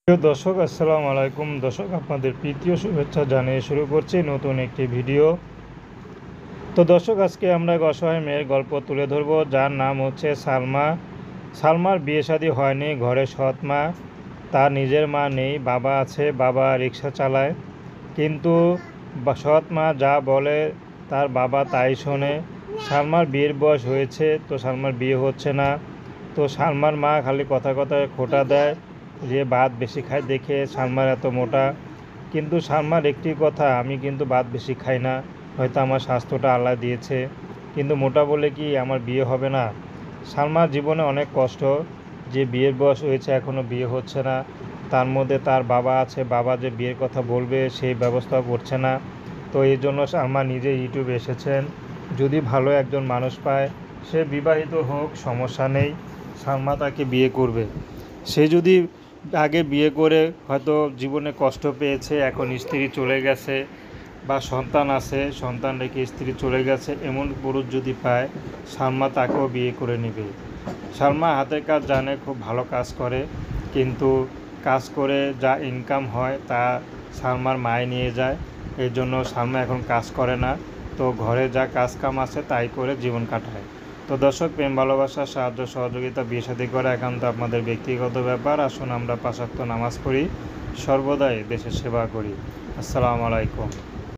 প্রিয় দর্শক, আসসালামু আলাইকুম। দর্শক, আপনাদের প্রীতীয় শুভেচ্ছা জানিয়ে শুরু করছি নতুন একটি ভিডিও। তো দর্শক, আজকে আমরা এক অসহায় মেয়ের গল্প তুলে ধরব, যার নাম হচ্ছে সালমা। সালমার বিয়ে শাদী হয়নি, ঘরে সৎ মা, তার নিজের মা নেই, বাবা আছে, বাবা রিক্সা চালায়। কিন্তু সৎ মা যা বলে তার বাবা তাই শোনে। সালমার বিয়ের বয়স হয়েছে, তো সালমার বিয়ে হচ্ছে না। তো সালমার মা খালি কথায় কথায় খোঁটা দেয় যে ভাত বেশি খায় দেখে সালমার এত মোটা। কিন্তু সালমার একটি কথা, আমি কিন্তু ভাত বেশি খাই না, হয়তো আমার স্বাস্থ্যটা আল্লাহ দিয়েছে, কিন্তু মোটা বলে কি আমার বিয়ে হবে না? সালমার জীবনে অনেক কষ্ট, যে বিয়ের বয়স হয়েছে এখনও বিয়ে হচ্ছে না। তার মধ্যে তার বাবা আছে, বাবা যে বিয়ের কথা বলবে সেই ব্যবস্থা করছে না। তো এই জন্য সালমা নিজে ইউটিউবে এসেছেন, যদি ভালো একজন মানুষ পায়, সে বিবাহিত হোক সমস্যা নেই, সালমা তাকে বিয়ে করবে। সে যদি আগে বিয়ে করে হয়তো জীবনে কষ্ট পেয়েছে, এখন স্ত্রী চলে গেছে বা সন্তান আছে, সন্তান রেখে স্ত্রী চলে গেছে, এমন পুরুষ যদি পায়, সালমা তাকেও বিয়ে করে নেবে। সালমা হাতের কাজ জানে, খুব ভালো কাজ করে, কিন্তু কাজ করে যা ইনকাম হয় তা সালমার মায় নিয়ে যায়। এই জন্য সালমা এখন কাজ করে না, তো ঘরে যা কাজ কাম আছে তাই করে জীবন কাটায়। তো দর্শক, প্রেম ভালোবাসা সাহায্য সহযোগিতা বিয়ে শাদী করা একান্ত আপনাদের ব্যক্তিগত ব্যাপার। আসুন আমরা 5 ওয়াক্ত নামাজ পড়ি, সর্বদাই দেশের সেবা করি। আসসালামু আলাইকুম।